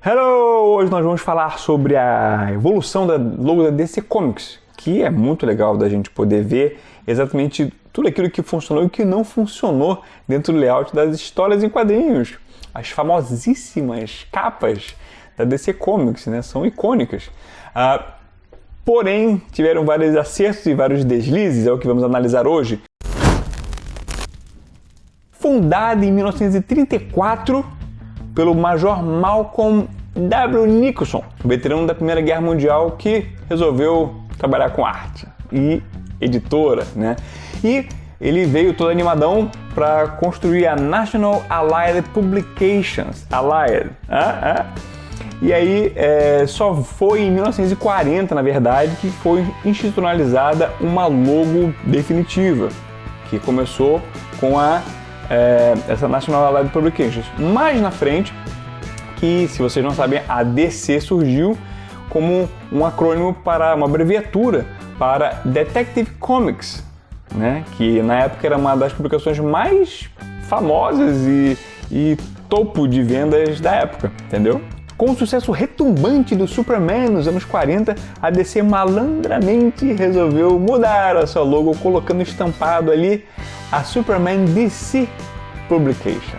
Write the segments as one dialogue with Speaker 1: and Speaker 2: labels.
Speaker 1: Hello! Hoje nós vamos falar sobre a evolução da logo da DC Comics, que é muito legal da gente poder ver exatamente tudo aquilo que funcionou e o que não funcionou dentro do layout das histórias em quadrinhos. As famosíssimas capas da DC Comics, né? São icônicas. Porém, tiveram vários acertos e vários deslizes, é o que vamos analisar hoje. Fundada em 1934 pelo Major Malcolm W. Nicholson, veterano da Primeira Guerra Mundial que resolveu trabalhar com arte e editora, né? E ele veio todo animadão para construir a National Allied Publications, E aí só foi em 1940, na verdade, que foi institucionalizada uma logo definitiva, que começou com essa National Allied Publications. Mais na frente, que se vocês não sabem, a DC surgiu como um acrônimo para uma abreviatura para Detective Comics, né? Que na época era uma das publicações mais famosas e topo de vendas da época, entendeu? Com o sucesso retumbante do Superman nos anos 40, a DC malandramente resolveu mudar a sua logo, colocando estampado ali a Superman DC Publication,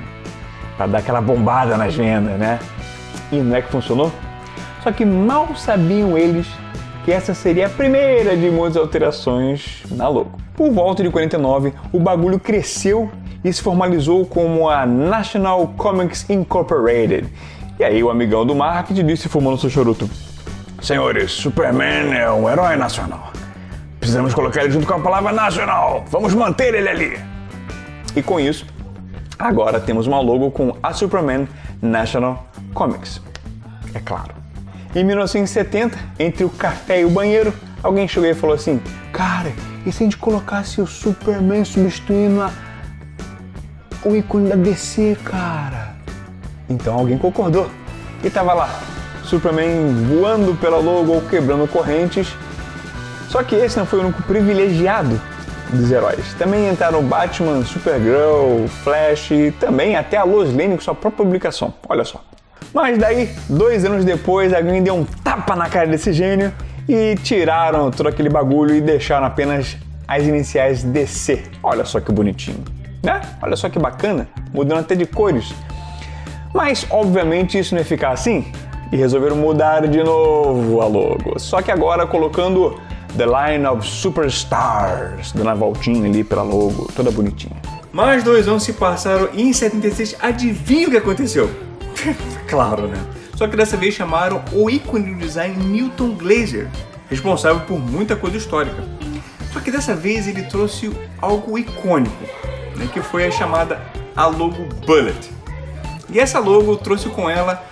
Speaker 1: para dar aquela bombada nas vendas, né? E não é que funcionou? Só que mal sabiam eles que essa seria a primeira de muitas alterações na logo. Por volta de 49, o bagulho cresceu e se formalizou como a National Comics Incorporated. E aí o amigão do marketing disse, fumando seu charuto: senhores, Superman é um herói nacional. Precisamos colocar ele junto com a palavra nacional. Vamos manter ele ali. E com isso, agora temos uma logo com a Superman National Comics. É claro. Em 1970, entre o café e o banheiro, alguém chegou e falou assim: cara, e se a gente colocasse o Superman substituindo o ícone da DC, cara? Então alguém concordou. E tava lá, Superman voando pela logo ou quebrando correntes. Só que esse não foi o único privilegiado dos heróis. Também entraram Batman, Supergirl, Flash e também até a Lois Lane com sua própria publicação. Olha só. Mas daí, 2 anos depois, alguém deu um tapa na cara desse gênio e tiraram todo aquele bagulho e deixaram apenas as iniciais DC. Olha só que bonitinho, né? Olha só que bacana, mudando até de cores. Mas, obviamente, isso não ia ficar assim e resolveram mudar de novo a logo. Só que agora colocando The Line of Superstars, dando a voltinha ali pela logo, toda bonitinha. Mais 2 anos se passaram e em 76, adivinha o que aconteceu? Claro, né? Só que dessa vez chamaram o ícone do design Milton Glaser, responsável por muita coisa histórica. Só que dessa vez ele trouxe algo icônico, né? Que foi a chamada a logo Bullet. E essa logo trouxe com ela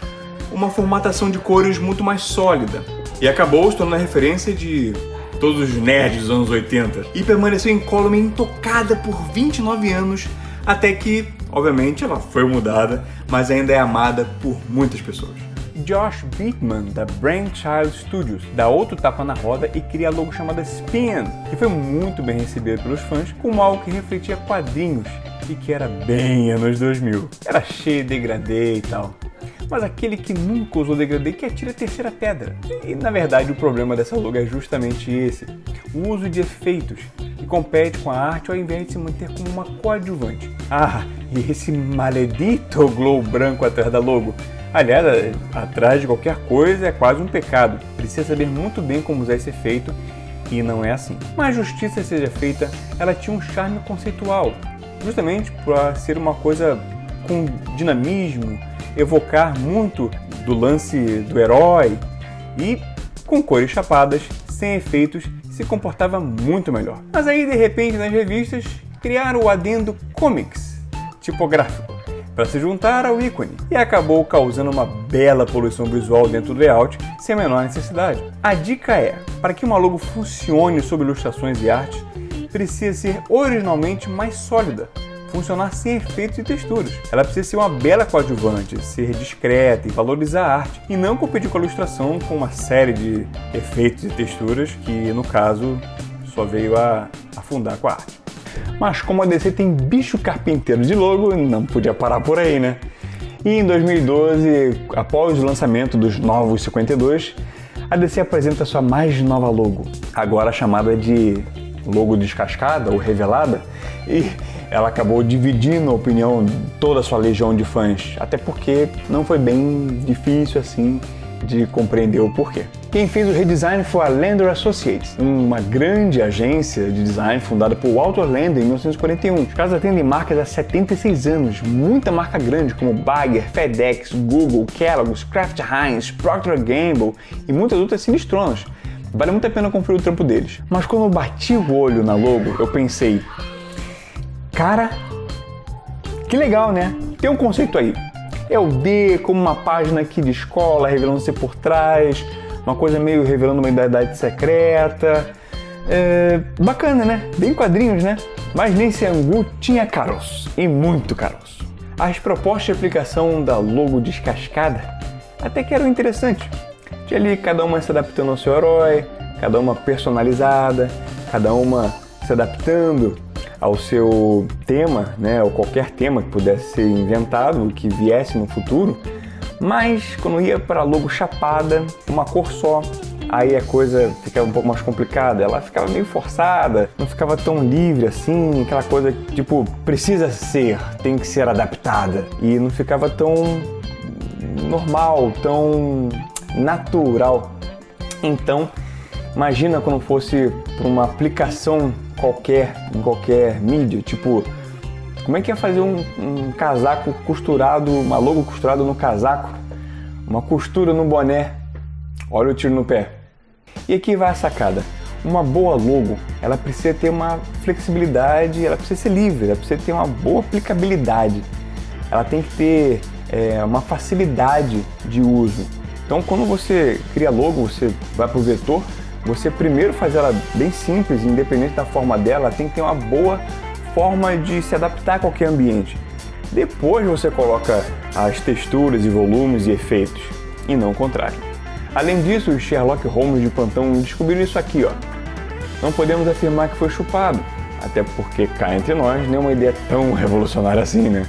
Speaker 1: uma formatação de cores muito mais sólida e acabou se tornando a referência de todos os nerds dos anos 80 e permaneceu incólume intocada por 29 anos até que, obviamente, ela foi mudada, mas ainda é amada por muitas pessoas. Josh Beekman, da Brainchild Studios, dá outro tapa na roda e cria a logo chamada Spin, que foi muito bem recebida pelos fãs como algo que refletia quadrinhos e que era bem anos 2000. Era cheio de degradê e tal. Mas aquele que nunca usou degradê que atira a terceira pedra. E na verdade o problema dessa logo é justamente esse: o uso de efeitos, que compete com a arte ao invés de se manter como uma coadjuvante. E esse maledito glow branco atrás da logo. Aliás, atrás de qualquer coisa é quase um pecado. Precisa saber muito bem como usar esse efeito e não é assim. Mas justiça seja feita, ela tinha um charme conceitual, justamente por ser uma coisa com dinamismo, evocar muito do lance do herói e com cores chapadas, sem efeitos, se comportava muito melhor. Mas aí de repente nas revistas criaram o adendo Comics tipográfico para se juntar ao ícone e acabou causando uma bela poluição visual dentro do layout sem a menor necessidade. A dica é, para que uma logo funcione sob ilustrações e arte, precisa ser originalmente mais sólida, funcionar sem efeitos e texturas. Ela precisa ser uma bela coadjuvante, ser discreta e valorizar a arte, e não competir com a ilustração com uma série de efeitos e texturas que, no caso, só veio a afundar com a arte. Mas como a DC tem bicho carpinteiro de logo, não podia parar por aí, né? E em 2012, após o lançamento dos novos 52, a DC apresenta sua mais nova logo, agora chamada de logo descascada ou revelada, e ela acabou dividindo a opinião de toda a sua legião de fãs, até porque não foi bem difícil assim de compreender o porquê. Quem fez o redesign foi a Landor Associates, uma grande agência de design fundada por Walter Landor em 1941. Os caras atendem marcas há 76 anos, muita marca grande como Bayer, FedEx, Google, Kellogg's, Kraft Heinz, Procter & Gamble e muitas outras sinistronas. Vale muito a pena conferir o trampo deles. Mas quando eu bati o olho na logo, eu pensei, cara, que legal, né? Tem um conceito aí. É o D como uma página aqui de escola, revelando-se por trás, uma coisa meio revelando uma identidade secreta. Bacana, né? Bem quadrinhos, né? Mas nesse angu tinha caroço, e muito caroço. As propostas de aplicação da logo descascada até que eram interessantes. Tinha ali cada uma se adaptando ao seu herói, cada uma personalizada, cada uma se adaptando ao seu tema, né, ou qualquer tema que pudesse ser inventado, que viesse no futuro, mas quando ia para a logo chapada, uma cor só, aí a coisa ficava um pouco mais complicada, ela ficava meio forçada, não ficava tão livre assim, aquela coisa tipo, precisa ser, tem que ser adaptada, e não ficava tão normal, tão natural. Então, imagina quando fosse para uma aplicação em qualquer mídia, tipo, como é que ia fazer um casaco costurado, uma logo costurada no casaco, uma costura no boné, olha o tiro no pé. E aqui vai a sacada, uma boa logo, ela precisa ter uma flexibilidade, ela precisa ser livre, ela precisa ter uma boa aplicabilidade, ela tem que ter uma facilidade de uso. Então quando você cria logo, você vai para o vetor, você primeiro faz ela bem simples, independente da forma dela, tem que ter uma boa forma de se adaptar a qualquer ambiente. Depois você coloca as texturas e volumes e efeitos, e não o contrário. Além disso, os Sherlock Holmes de plantão descobriram isso aqui, ó. Não podemos afirmar que foi chupado, até porque cá entre nós nem é uma ideia tão revolucionária assim, né?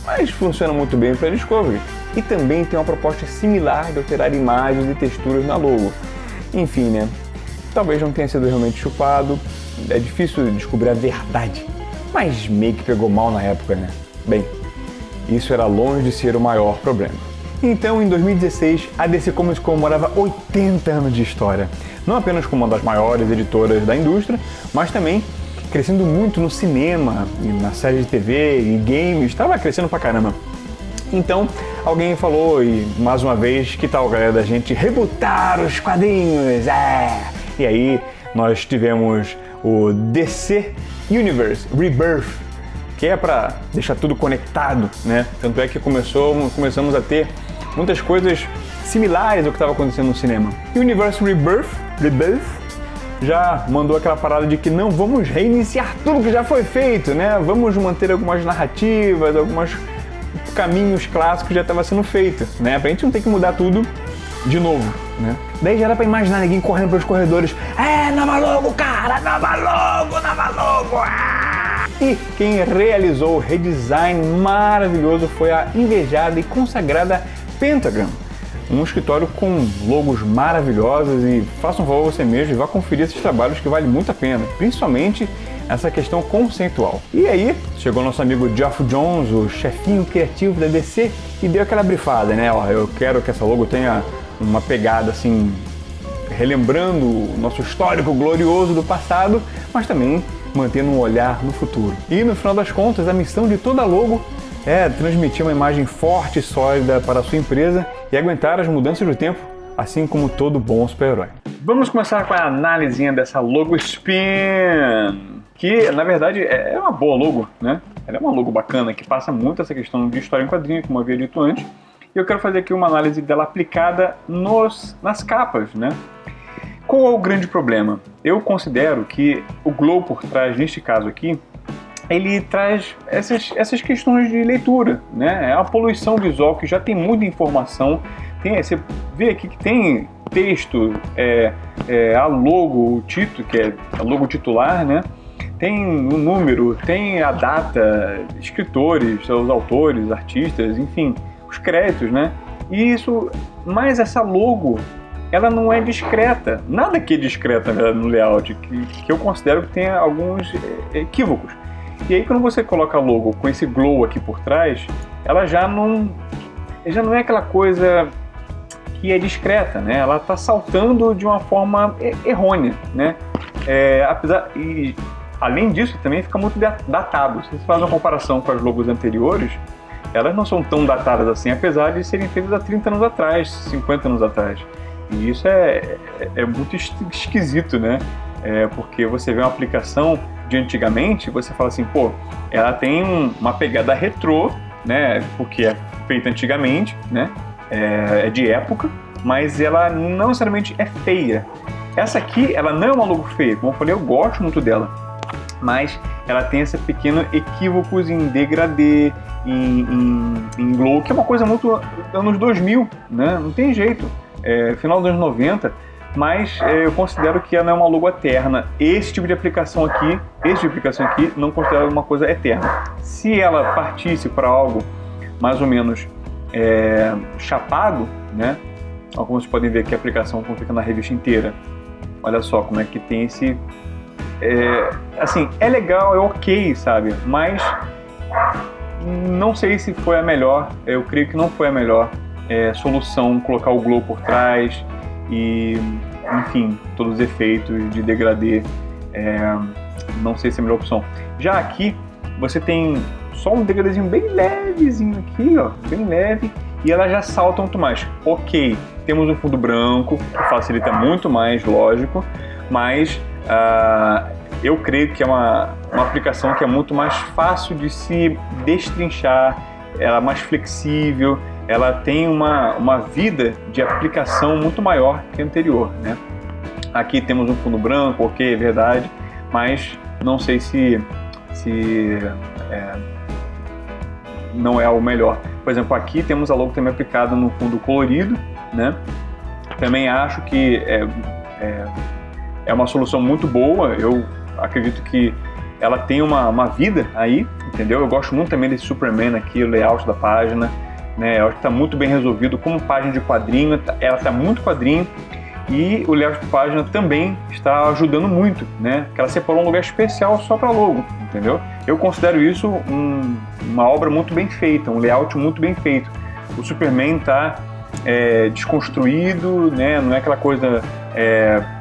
Speaker 1: Mas funciona muito bem para Discovery. E também tem uma proposta similar de alterar imagens e texturas na logo. Enfim, né? Talvez não tenha sido realmente chupado, é difícil descobrir a verdade, mas meio que pegou mal na época, né? Bem, isso era longe de ser o maior problema. Então, em 2016, a DC Comics comemorava 80 anos de história, não apenas como uma das maiores editoras da indústria, mas também crescendo muito no cinema, na série de TV e games, estava crescendo pra caramba. Então, alguém falou, e mais uma vez, que tal, galera, da gente rebootar os quadrinhos? E aí, nós tivemos o DC Universe Rebirth, que é para deixar tudo conectado, né? Tanto é que começamos a ter muitas coisas similares ao que estava acontecendo no cinema. E o Universe Rebirth já mandou aquela parada de que não vamos reiniciar tudo que já foi feito, né? Vamos manter algumas narrativas, alguns caminhos clássicos que já estava sendo feito, né? Pra gente não ter que mudar tudo de novo, né? Daí já dá pra imaginar ninguém correndo pelos corredores. Nova logo, cara! Nova logo! E quem realizou o redesign maravilhoso foi a invejada e consagrada Pentagram. Um escritório com logos maravilhosos, e faça um favor você mesmo e vá conferir esses trabalhos que vale muito a pena, principalmente essa questão conceitual. E aí, chegou nosso amigo Geoff Johns, o chefinho criativo da DC, e deu aquela brifada, né? Ó, eu quero que essa logo tenha uma pegada assim, relembrando o nosso histórico glorioso do passado, mas também mantendo um olhar no futuro. E no final das contas, a missão de toda a logo é transmitir uma imagem forte e sólida para a sua empresa e aguentar as mudanças do tempo, assim como todo bom super-herói. Vamos começar com a análise dessa logo Spin, que na verdade é uma boa logo, né? Ela é uma logo bacana, que passa muito essa questão de história em quadrinho, como eu havia dito antes, e eu quero fazer aqui uma análise dela aplicada nas capas, né? Qual é o grande problema? Eu considero que o glow por trás, neste caso aqui, ele traz essas questões de leitura, né? É uma poluição visual que já tem muita informação. Você vê aqui que tem texto, a logo, o título, que é a logo titular, né? Tem o número, tem a data, escritores, os autores, artistas, enfim, os créditos, né? E isso, mas essa logo, ela não é discreta. Nada aqui é discreto, na verdade, no layout, que eu considero que tem alguns equívocos. E aí, quando você coloca a logo com esse glow aqui por trás, ela já não é aquela coisa que é discreta, né? Ela está saltando de uma forma errônea, né? E além disso, também fica muito datado. Se você faz uma comparação com as logos anteriores, elas não são tão datadas assim, apesar de serem feitas há 30 anos atrás, 50 anos atrás. E isso é muito esquisito, né? Porque você vê uma aplicação de antigamente, você fala assim, pô, ela tem uma pegada retrô, né? Porque é feita antigamente, né? É de época, mas ela não necessariamente é feia. Essa aqui, ela não é uma logo feia, como eu falei, eu gosto muito dela, mas ela tem esse pequeno equívocos em degradê, em glow, que é uma coisa muito anos 2000, né? Não tem jeito, final dos anos 90, mas eu considero que ela não é uma logo eterna. Esse tipo de aplicação aqui não considero uma coisa eterna. Se ela partisse para algo mais ou menos chapado, né? Como vocês podem ver que a aplicação fica na revista inteira. Olha só como é que tem esse... assim, é legal, é ok, sabe? Mas não sei se foi a melhor, eu creio que não foi a melhor solução colocar o glow por trás e, enfim, todos os efeitos de degradê. Não sei se é a melhor opção. Já aqui, você tem só um degradêzinho bem levezinho aqui, ó, bem leve, e ela já salta muito mais. Ok, temos um fundo branco, que facilita muito mais, lógico, mas eu creio que é uma aplicação que é muito mais fácil de se destrinchar, ela é mais flexível, ela tem uma vida de aplicação muito maior que a anterior, né? Aqui temos um fundo branco, ok, é verdade, mas não sei se não é o melhor. Por exemplo, aqui temos a logo também aplicada no fundo colorido, né? Também acho que é uma solução muito boa. Eu acredito que ela tem uma vida aí, entendeu? Eu gosto muito também desse Superman aqui, o layout da página, né? Eu acho que está muito bem resolvido como página de quadrinho, ela está muito quadrinho. E o layout de página também está ajudando muito, né? Que ela separou um lugar especial só para logo, entendeu? Eu considero isso uma obra muito bem feita, um layout muito bem feito. O Superman está desconstruído, né? Não é aquela coisa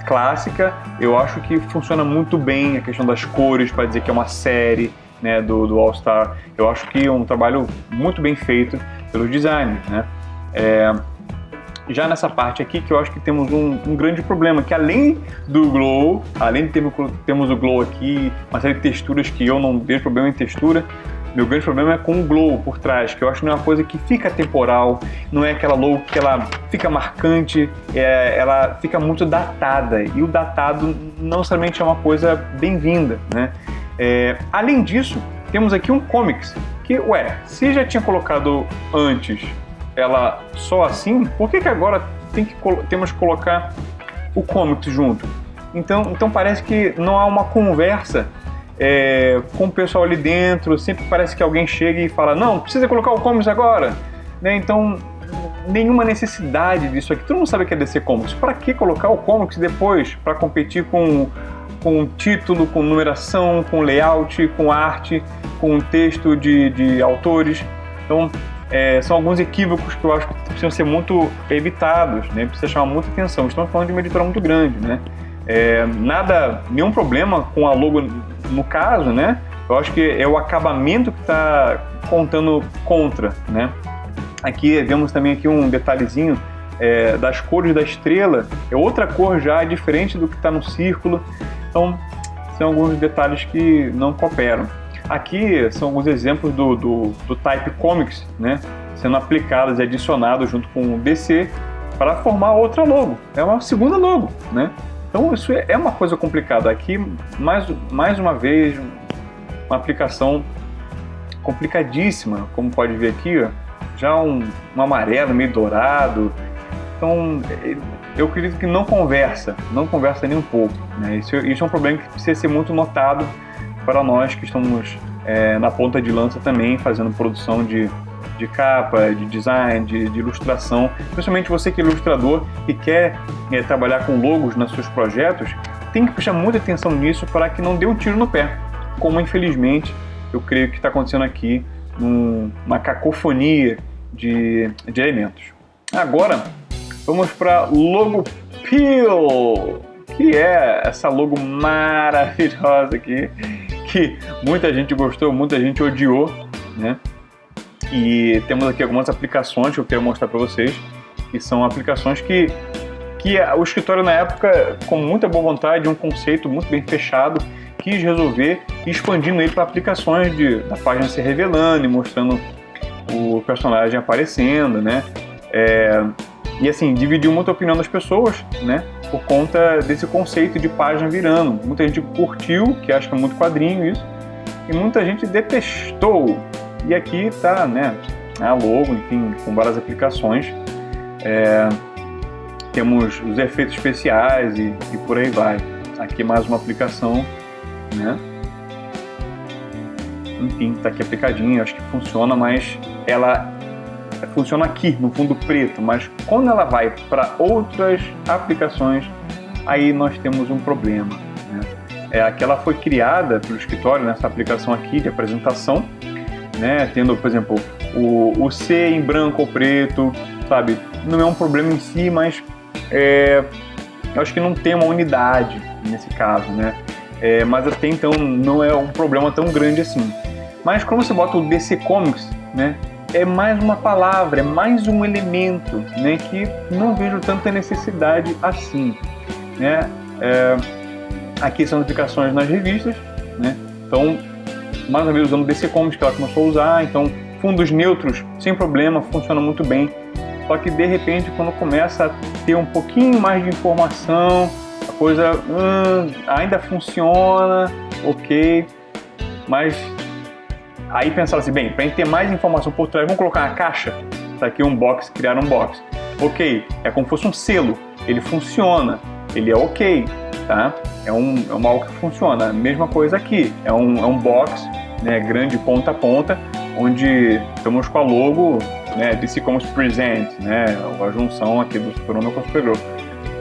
Speaker 1: clássica. Eu acho que funciona muito bem a questão das cores para dizer que é uma série, né? Do All Star. Eu acho que é um trabalho muito bem feito pelos designers, né? Já nessa parte aqui, que eu acho que temos um grande problema, que além do glow, além de termos o glow aqui, uma série de texturas que eu não vejo problema em textura, meu grande problema é com o glow por trás, que eu acho que não é uma coisa que fica temporal, não é aquela logo que ela fica marcante, ela fica muito datada, e o datado não necessariamente é uma coisa bem-vinda, né? Além disso, temos aqui um comics, que, se já tinha colocado antes ela só assim, por que agora temos que colocar o comics junto? Então parece que não há uma conversa com o pessoal ali dentro, sempre parece que alguém chega e fala, não, precisa colocar o comics agora, né? Então, nenhuma necessidade disso aqui, todo mundo sabe que é DC Comics, para que colocar o comics depois, para competir com título, com numeração, com layout, com arte, com texto de autores? Então, são alguns equívocos que eu acho que precisam ser muito evitados, né? Precisa chamar muita atenção. Estamos falando de uma editora muito grande, né? Nenhum problema com a logo no caso, né? Eu acho que é o acabamento que está contando contra, né? Aqui vemos também aqui um detalhezinho das cores da estrela, é outra cor já diferente do que está no círculo. Então, são alguns detalhes que não cooperam. Aqui são alguns exemplos do Type Comics, né, sendo aplicados e adicionados junto com o DC para formar outra logo. É uma segunda logo, né? Então isso é uma coisa complicada. Aqui, mais uma vez, uma aplicação complicadíssima, como pode ver aqui, ó, já um amarelo meio dourado. Então eu acredito que não conversa nem um pouco, né? Isso é um problema que precisa ser muito notado para nós que estamos na ponta de lança também, fazendo produção de de capa, de design, de ilustração, principalmente você que é ilustrador e quer trabalhar com logos nos seus projetos, tem que prestar muita atenção nisso para que não dê um tiro no pé, como infelizmente eu creio que está acontecendo aqui, uma cacofonia de elementos. Agora vamos para Logo Peel, que é essa logo maravilhosa aqui, que muita gente gostou, muita gente odiou, né? E temos aqui algumas aplicações que eu quero mostrar para vocês, que são aplicações que o escritório na época, com muita boa vontade, um conceito muito bem fechado, quis resolver, expandindo ele para aplicações da página se revelando e mostrando o personagem aparecendo, né? E assim, dividiu muita opinião das pessoas, né? Por conta desse conceito de página virando. Muita gente curtiu, que acha que é muito quadrinho isso, e muita gente detestou. E aqui tá, né, a logo, enfim, com várias aplicações. Temos os efeitos especiais e por aí vai. Aqui mais uma aplicação, né? Enfim, tá aqui aplicadinho, acho que funciona, mas ela funciona aqui no fundo preto, mas quando ela vai para outras aplicações, aí nós temos um problema, né? Aqui ela foi criada pelo escritório nessa aplicação aqui de apresentação, né? Tendo, por exemplo, o C em branco ou preto, sabe? Não é um problema em si, mas eu acho que não tem uma unidade nesse caso, né? Mas até então não é um problema tão grande assim. Mas quando você bota o DC Comics, né? É mais uma palavra, é mais um elemento, né? Que não vejo tanta necessidade assim, né? Aqui são as aplicações nas revistas, né? Então, mais uma vez usando o DC Comics que ela começou a usar, então fundos neutros sem problema, funciona muito bem. Só que de repente quando começa a ter um pouquinho mais de informação, a coisa ainda funciona, ok, mas aí pensaram assim, bem, para a gente ter mais informação por trás, vamos colocar uma caixa, tá aqui um box, criar um box, ok, é como se fosse um selo, ele funciona, ele é ok, tá? É algo que funciona, a mesma coisa aqui, é um box, né, grande ponta a ponta, onde estamos com a logo, né, DC Comics Present, né, a junção aqui do Super-Homem com o Supergirl.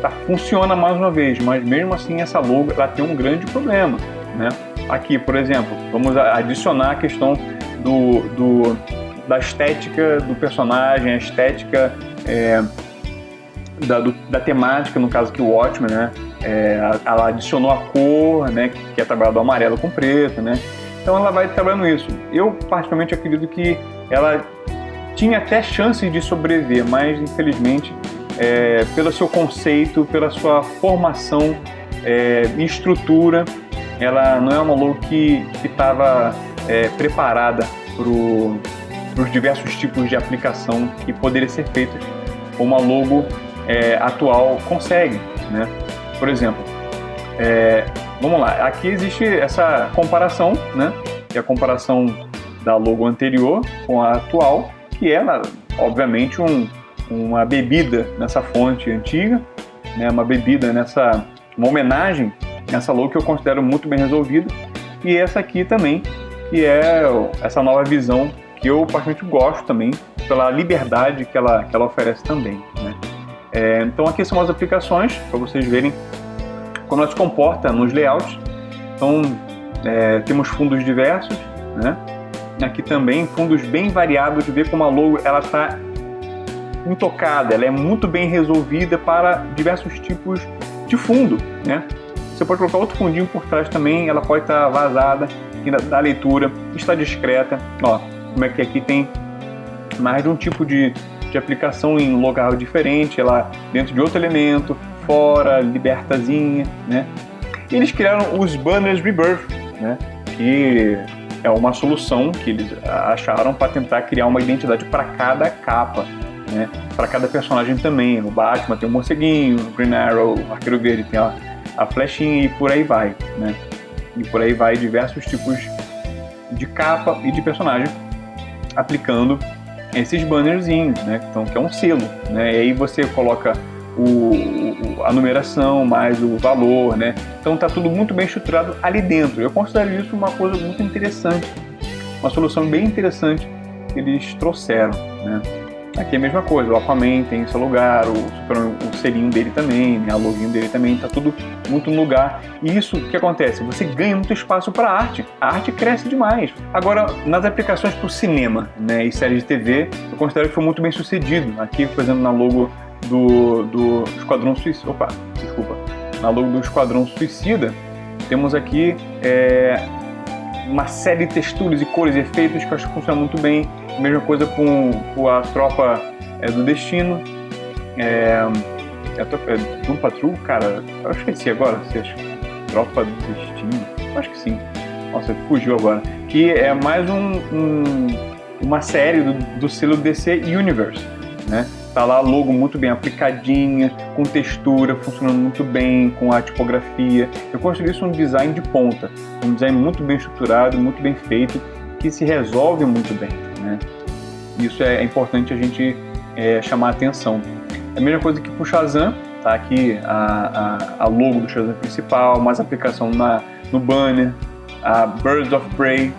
Speaker 1: Tá, funciona mais uma vez, mas mesmo assim essa logo ela tem um grande problema, né? Aqui, por exemplo, vamos adicionar a questão da estética do personagem, a estética da temática, no caso aqui o Watchmen, né? Ela adicionou a cor, né, que é trabalhado amarelo com preto, né? Então ela vai trabalhando isso. Eu particularmente acredito que ela tinha até chances de sobreviver, mas infelizmente pelo seu conceito, pela sua formação e estrutura, ela não é uma logo que estava preparada para os diversos tipos de aplicação que poderiam ser feitas como a logo atual consegue, né? Por exemplo, vamos lá, aqui existe essa comparação, né? Que é a comparação da logo anterior com a atual, que é, obviamente, uma bebida nessa fonte antiga, né? Uma bebida uma homenagem nessa logo que eu considero muito bem resolvida, e essa aqui também, que é essa nova visão que eu particularmente gosto também, pela liberdade que ela oferece também, né? Então aqui são as aplicações, para vocês verem como ela se comporta nos layouts. Então temos fundos diversos, né? Aqui também fundos bem variados, de ver como a logo ela está intocada, ela é muito bem resolvida para diversos tipos de fundo, né? Você pode colocar outro fundinho por trás também, ela pode estar vazada, da leitura, está discreta. Ó, como é que aqui tem mais de um tipo de aplicação em local diferente, ela dentro de outro elemento, fora, libertazinha, né? E eles criaram os Banners Rebirth, né? Que é uma solução que eles acharam para tentar criar uma identidade para cada capa, né? Para cada personagem também. O Batman tem o morceguinho, o Green Arrow, o Arqueiro Verde tem a flechinha e por aí vai, né? E por aí vai diversos tipos de capa e de personagem aplicando esses bannerzinhos, né? Então, que é um selo, né? E aí você coloca a numeração mais o valor, né? Então tá tudo muito bem estruturado ali dentro. Eu considero isso uma coisa muito interessante, uma solução bem interessante que eles trouxeram, né? Aqui é a mesma coisa, o Aquaman tem seu lugar, o selinho dele também, né? A login dele também, tá tudo muito no lugar. E isso, o que acontece? Você ganha muito espaço para arte, a arte cresce demais. Agora, nas aplicações para o cinema, né, e séries de TV, eu considero que foi muito bem sucedido. Aqui, por exemplo, na logo do Esquadrão Suicida, na logo do Esquadrão Suicida, temos aqui uma série de texturas e cores e efeitos que eu acho que funciona muito bem. Mesma coisa com a Tropa do Destino. Doom Patrol, cara, eu esqueci agora. Tropa do Destino? Eu acho que sim. Nossa, fugiu agora. Que é mais uma série do selo DC Universe, né? Tá lá a logo muito bem aplicadinha, com textura, funcionando muito bem, com a tipografia. Eu considero isso um design de ponta, um design muito bem estruturado, muito bem feito, que se resolve muito bem, né? Isso é importante a gente chamar a atenção. É a mesma coisa que pro Shazam, tá aqui a logo do Shazam principal, mais aplicação no banner, a Birds of Prey,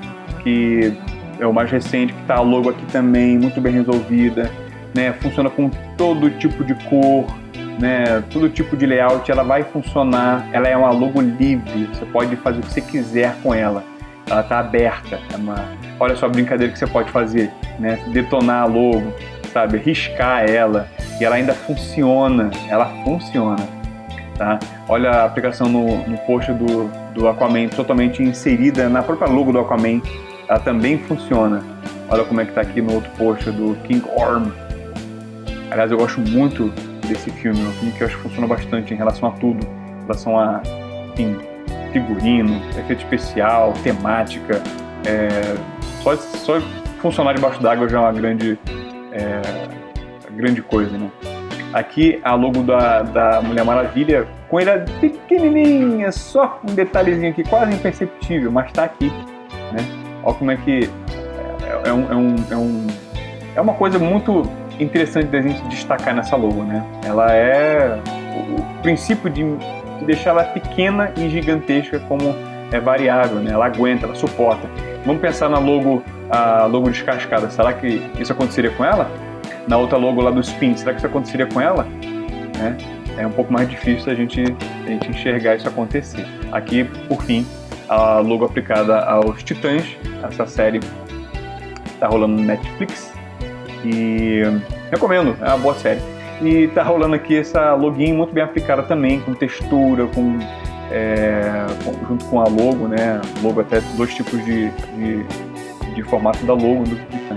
Speaker 1: que é o mais recente, que tá a logo aqui também, muito bem resolvida. Né, funciona com todo tipo de cor, né, todo tipo de layout, ela vai funcionar, ela é uma logo livre, você pode fazer o que você quiser com ela está aberta, olha só a brincadeira que você pode fazer, né, detonar a logo, sabe, riscar ela, e ela ainda funciona, tá? Olha a aplicação no post do Aquaman, totalmente inserida na própria logo do Aquaman, ela também funciona. Olha como é que está aqui no outro post do King Orm. Aliás, eu gosto muito desse filme, é um filme que eu acho que funciona bastante em relação a tudo, em relação a, enfim, figurino, efeito especial, temática, só funcionar debaixo d'água já é uma grande coisa, né? Aqui a logo da Mulher Maravilha, com ele pequenininha, só um detalhezinho aqui, quase imperceptível, mas está aqui, né? Olha como é que é uma coisa muito interessante da gente destacar nessa logo, né? Ela é o princípio de deixar ela pequena e gigantesca como é variável, né? Ela aguenta, ela suporta. Vamos pensar na a logo descascada. Será que isso aconteceria com ela? Na outra logo lá do Spin, será que isso aconteceria com ela? Né? É um pouco mais difícil a gente enxergar isso acontecer. Aqui, por fim, a logo aplicada aos Titãs. Essa série está rolando no Netflix. E recomendo, é uma boa série. E tá rolando aqui essa login muito bem aplicada também, com textura, junto com a logo, né? Logo até 2 tipos de formato da logo do Titan.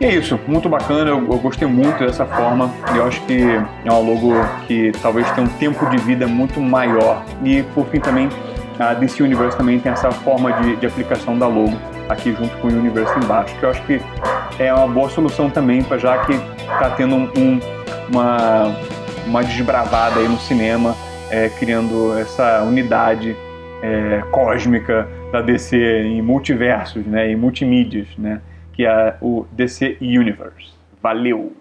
Speaker 1: E é isso, muito bacana, eu gostei muito dessa forma. Eu acho que é uma logo que talvez tenha um tempo de vida muito maior. E por fim também, a DC Universe também tem essa forma de aplicação da logo aqui junto com o Universe embaixo, que eu acho que é uma boa solução também, já que está tendo uma desbravada aí no cinema, criando essa unidade cósmica da DC em multiversos, né, em multimídias, né, que é o DC Universe. Valeu!